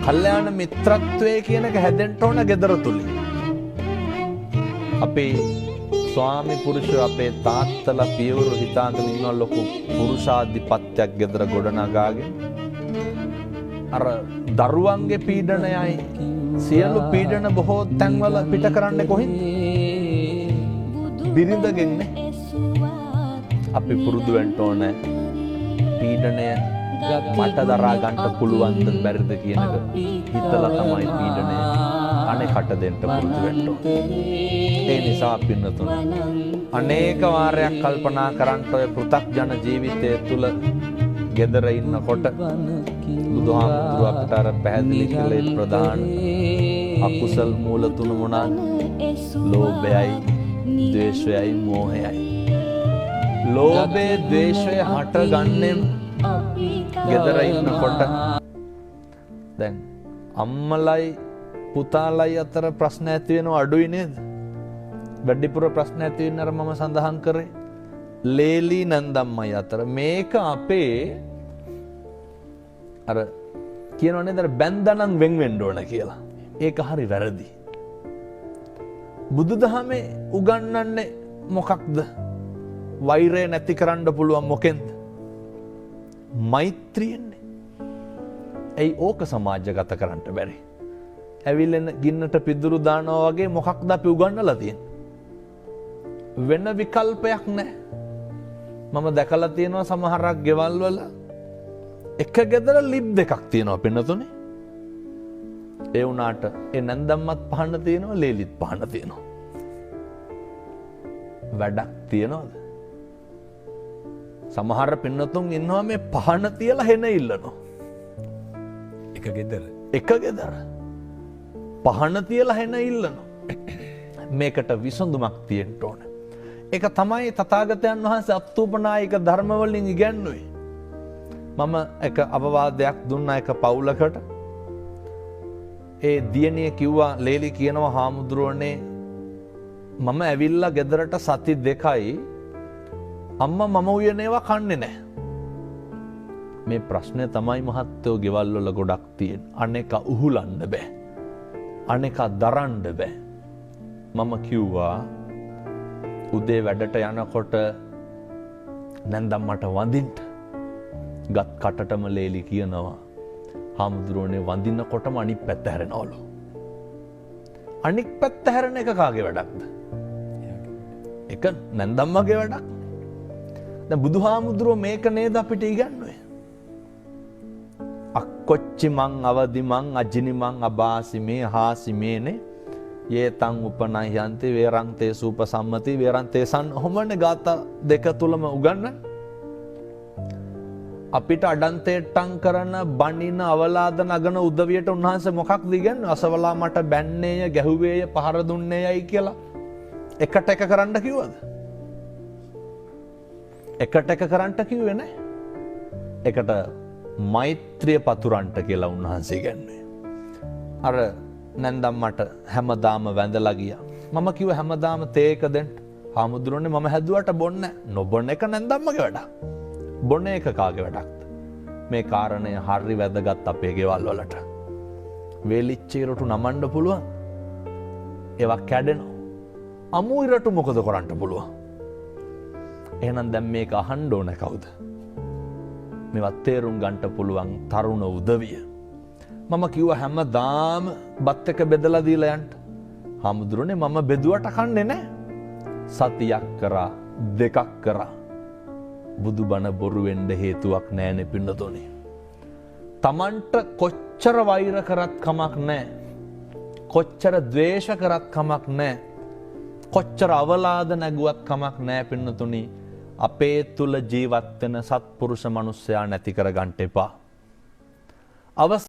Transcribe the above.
කල්යාණ මිත්‍රත්වයේ කියන එක හැදෙන්න ඕන gedara තුලින්. අපේ ස්වාමි පුරුෂය අපේ තාත්තලා පියවරු හිතාගෙන ඉන්න ලොකු පුරුෂාධිපත්‍යයක් gedara ගොඩනගාගෙන අර දරුවන්ගේ පීඩනයයි සියලු පීඩන බොහෝ තැන්වල පිට කරන්නේ කොහෙන්ද? බිරිඳගෙන්නේ. අපි පුරුදු වෙන්න ඕනේ පීඩනය මට දරා ගන්න පුළුවන්ද බැරිද කියන එක හිතලා තමයි පීඩනය අනේකට දෙන්න පුරුදු වෙන්න ඕනේ. ඒ නිසා පින්නතුන් අනේක වාරයක් කල්පනා කරන්න ඔය පෘථග්ජන ජීවිතය තුල gedara ඉන්නකොට බුදුහාමුදුරුවෝ අපට අර පැහැදිලි කළේ ප්‍රධාන අකුසල් මූල තුන මොනවාද? ලෝභයයි, ද්වේෂයයි, මෝහයයි. ලෝභය, ද්වේෂය හටගන්නේ gedara ඉන්නකොට. දැන් අම්මලයි පුතාලයි අතර ප්‍රශ්න ඇති වෙනව අඩුයි නේද? වැඩිපුර ප්‍රශ්න ඇති වෙන අර මම සඳහන් කරේ ලේලි නන්දම්මයි අතර. මේක අපේ අර කියනවා නේද බැන්දනම් වෙන් වෙන්න ඕන කියලා. ඒක හරි වැරදි. බුදුදහමේ උගන්වන්නේ මොකක්ද? වෛරය නැති කරන්න පුළුවන් මොකෙන්ද? මෛත්‍රියෙන්නේ. ඇයි ඕක සමාජගත කරන්න බැරි? ඇවිල්ලෙන ගින්නට පිදුරු දානවා වගේ මොකක්ද අපි උගන්වලා තියෙන්නේ? වෙන විකල්පයක් නැහැ. මම දැකලා තියෙනවා සමහරක් ගෙවල් වල එක ගෙදර ලිප් දෙකක් තියෙනවා පින්නතුනේ. ඒ වුණාට ඒ නැන්දම්මත් පහන තියෙනවා, ලේලිත් පහන තියෙනවා. වැඩක් තියනවද? සමහර පින්නතුන් ඉන්නවා මේ පහන තියලා හෙන ඉල්ලනවා. එක ගෙදර. එක ගෙදර. පහන තියලා හෙන ඉල්ලනවා. මේකට විසඳුමක් තියෙන්න ඕනේ. ඒක තමයි තථාගතයන් වහන්සේ අත්ූපනායක ධර්ම වලින් ඉගැන්වුවේ. මම එක අවවාදයක් දුන්නා එක පවුලකට. ඒ දියණිය කිව්වා ලේලි කියනවා හාමුදුරුවනේ මම ඇවිල්ලා ගෙදරට සති 2යි අම්මා මම උයනේවා කන්නේ නැහැ. මේ ප්‍රශ්නේ තමයි මහත්තයෝ ගෙවල් වල ගොඩක් තියෙන්නේ. අනේක උහුලන්න බෑ. අනේක දරන්න බෑ. මම කිව්වා උදේ වැඩට යනකොට නැන්දම්මට වඳින්න. ගත් කටටම ලේලි කියනවා හාමුදුරුවනේ වඳිනකොටම අනිත් පැත්ත හැරෙනවලු. අනිත් පැත්ත හැරෙන එක කාගේ වැඩක්ද? ඒක නැන්දම්මගේ වැඩක්. දැන් බුදුහාමුදුරුවෝ මේක නේද අපිට ඉගන්වුවේ? අක්කොච්චි මං අවදි මං අජිනි මං අබාසි මේ හාසි මේනේ යේතං උපනයන්ති වේරන්තේ සූපසම්මති වේරන්තේ සන් ඔහොමනේ ගාථා දෙක තුලම උගන්වන්නේ. අපිට අඩන්තේට්ටම් කරන බණින අවලාද නගන උදවියට උන්වහන්සේ මොකක්ද ඉගන්නේ? අසවලා මට බැන්නේය, ගැහුවේය, පහර දුන්නේයයි කියලා එකට එක කරන්න කිව්වද? එකට එක කරන්න කිව්වේ නැහැ. එකට මෛත්‍රිය පතුරන්ට කියලා උන්වහන්සේ ඉගන්නේ. අර නැන්දම්මට හැමදාම වැඳලා ගියා. මම කිව්ව හැමදාම තේ එක දෙන්න. හාමුදුරනේ මම හැදුවට බොන්නේ නැහැ. නොබොන එක නැන්දම්මගේ වැඩක්. බොන එක කාගේ වැඩක්ද? මේ කාරණය හරි වැදගත් අපේ ගෙවල් වලට. වේලිච්ච ඉරටු නමන්න පුළුවන්. ඒවා කැඩෙනවා. අමු ඉරටු මොකද කරන්න පුළුවන්? එහෙනම් දැන් මේක අහන්න ඕන කවුද? මේවත් තේරුම් ගන්න පුළුවන් තරුණ උදවිය. මම කිව්වා හැමදාම බත් එක බෙදලා දීලා යන්න. හාමුදුරනේ මම බෙදුවට කන්නේ නැහැ. සතියක් කරා, දෙකක් කරා. බුදුබණ බොරු වෙන්න හේතුවක් නැහැනේ පින්නතෝනේ. Tamanට කොච්චර වෛර කරත් කමක් නැහැ. කොච්චර ද්වේෂ කරත් කමක් නැහැ. කොච්චර අවලාද නැගුවත් කමක් නැහැ පින්නතුනි. අපේ තුල ජීවත් වෙන සත්පුරුෂ මිනිසයා නැති කර ගන්න එපා.